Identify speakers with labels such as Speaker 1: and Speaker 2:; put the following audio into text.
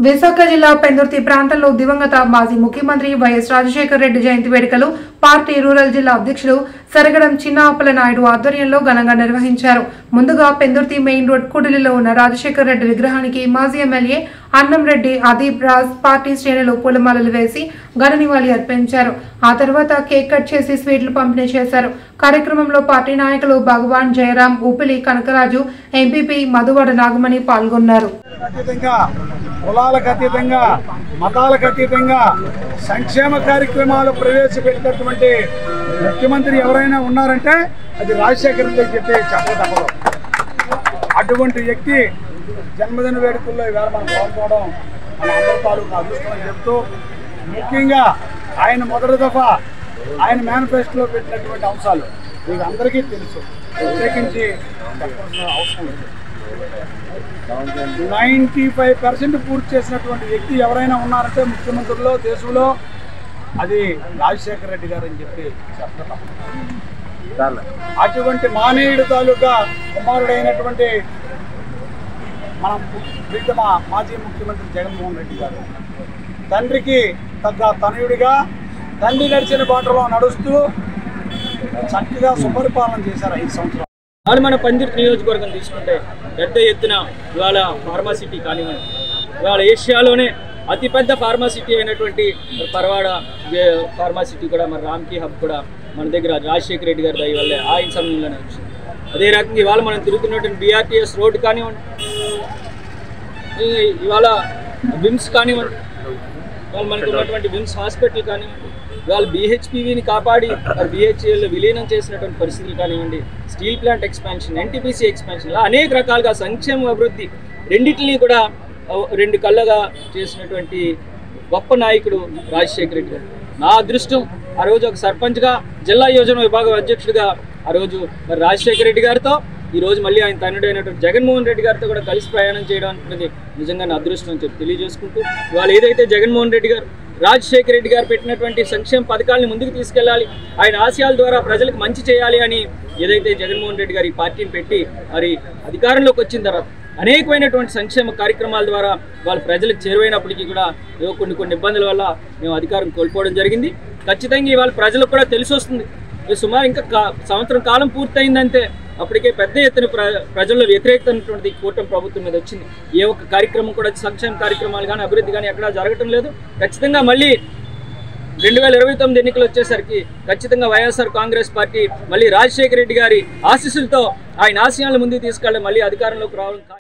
Speaker 1: విశాఖ జిల్లా పెందుర్తి ప్రాంతంలో దివంగత మాజీ ముఖ్యమంత్రి వైఎస్ రాజశేఖర రెడ్డి జయంతి వేడుకలు పార్టీ రూరల్ జిల్లా అధ్యక్షుడు సరగడం చిన్నాపల నాయుడు ఆధ్వర్యంలో ఘనంగా నిర్వహించారు. ముందుగా పెందుర్తి మెయిన్ రోడ్ కూడలిలో ఉన్న రాజశేఖర రెడ్డి విగ్రహానికి మాజీ ఎమ్మెల్యే అన్నంరెడ్డి అదీప్ రాజ్ పార్టీ శ్రేణులు పూలమాలలు వేసి ఘన నివాళి అర్పించారు. ఆ తర్వాత కేక్ కట్ చేసి స్వీట్లు పంపిణీ చేశారు. కార్యక్రమంలో పార్టీ నాయకులు భగవాన్ జయరాం, ఊపిలి కనకరాజు, ఎంపీపీ మధువాడ నాగమణి పాల్గొన్నారు.
Speaker 2: కులాలకు అతీతంగా మతాలకు అతీతంగా సంక్షేమ కార్యక్రమాలు ప్రవేశపెట్టినటువంటి ముఖ్యమంత్రి ఎవరైనా ఉన్నారంటే అది రాజశేఖర రెడ్డి చెప్పక తప్పదు. అటువంటి వ్యక్తి జన్మదిన వేడుకల్లో ఈవేళ మనం పాల్గొనడం మన అందరి తాలూకు అదృష్టం అని చెప్తూ, ముఖ్యంగా ఆయన మొదటి దఫా ఆయన మేనిఫెస్టోలో పెట్టినటువంటి అంశాలు మీకు అందరికీ తెలుసు, ప్రత్యేకించి చెప్పాల్సిన అవసరం లేదు. 95% పూర్తి చేసినటువంటి వ్యక్తి ఎవరైనా ఉన్నారంటే ముఖ్యమంత్రుల్లో దేశంలో అది రాజశేఖర రెడ్డి గారు అని చెప్పి చెప్పడం. అటువంటి మానేయుడు తాలూకా కుమారుడైనటువంటి మన ప్రీతమ మాజీ ముఖ్యమంత్రి జగన్మోహన్ రెడ్డి గారు తండ్రికి తగ్గ తనయుడిగా తండ్రి నడిచిన బాటలో నడుస్తూ చక్కగా సుపరిపాలన చేశారు 5 సంవత్సరాలు.
Speaker 3: మన పెందుర్తి నియోజకవర్గం తీసుకుంటే పెద్ద ఎత్తున ఇవాళ ఫార్మాసిటీ కానివ్వండి, ఇవాళ ఏషియాలోనే అతిపెద్ద ఫార్మాసిటీ అయినటువంటి పరవాడ ఫార్మాసిటీ కూడా మన రామ్కీ హబ్ కూడా మన దగ్గర రాజశేఖర రెడ్డి గారి దయ వల్లే ఆయన సమయంలోనే వచ్చింది. అదే రకంగా ఇవాళ మనం తిరుగుతున్నటువంటి BRTS రోడ్డు కానివ్వండి, ఇవాళ విమ్స్ కానివ్వండి, ఇవాళ మనకు ఉన్నటువంటి విమ్స్ హాస్పిటల్ కానివ్వండి, ఇవాళ BHPVని కాపాడి BHELలో విలీనం చేసినటువంటి పరిస్థితులు కానివ్వండి, steel plant expansion, NTPC expansion, ఇలా అనేక రకాలుగా సంక్షేమ అభివృద్ధి రెండింటినీ కూడా 2 కళ్ళగా చేసినటువంటి గొప్ప నాయకుడు రాజశేఖర రెడ్డి గారు. నా అదృష్టం ఆ రోజు ఒక సర్పంచ్గా, జిల్లా యోజన విభాగం అధ్యక్షుడిగా ఆ రోజు మరి రాజశేఖర రెడ్డి గారితో, ఈరోజు మళ్ళీ ఆయన తనుడైనటువంటి జగన్మోహన్ రెడ్డి గారితో కూడా కలిసి ప్రయాణం చేయడం అనేది నిజంగా నా అదృష్టం అని చెప్పి తెలియజేసుకుంటూ, ఇవాళ ఏదైతే జగన్మోహన్ రెడ్డి గారు రాజశేఖర రెడ్డి గారు పెట్టినటువంటి సంక్షేమ పథకాలను ముందుకు తీసుకెళ్లాలి, ఆయన ఆశయాల ద్వారా ప్రజలకు మంచి చేయాలి అని ఏదైతే జగన్మోహన్ రెడ్డి గారు ఈ పార్టీని పెట్టి మరి అధికారంలోకి వచ్చిన తర్వాత అనేకమైనటువంటి సంక్షేమ కార్యక్రమాల ద్వారా వాళ్ళ ప్రజలకు చేరువైనప్పటికీ కూడా కొన్ని ఇబ్బందుల వల్ల మేము అధికారం కోల్పోవడం జరిగింది. ఖచ్చితంగా ఇవాళ ప్రజలకు కూడా తెలిసి వస్తుంది. సుమారు ఇంకా సంవత్సరం కాలం పూర్తయిందంటే అప్పటికే పెద్ద ఎత్తున ప్రజల్లో వ్యతిరేకత ఉన్నటువంటి కూటమి ప్రభుత్వం మీద వచ్చింది. ఏ ఒక్క కార్యక్రమం కూడా సంక్షేమ కార్యక్రమాలు కానీ అభివృద్ధి కానీ ఎక్కడా జరగటం లేదు. ఖచ్చితంగా మళ్ళీ 2029 ఎన్నికలు వచ్చేసరికి ఖచ్చితంగా వైఎస్ఆర్ కాంగ్రెస్ పార్టీ మళ్ళీ రాజశేఖర రెడ్డి గారి ఆశీస్సులతో ఆయన ఆశయాలను ముందుకు తీసుకెళ్ళి మళ్ళీ అధికారంలోకి రావడం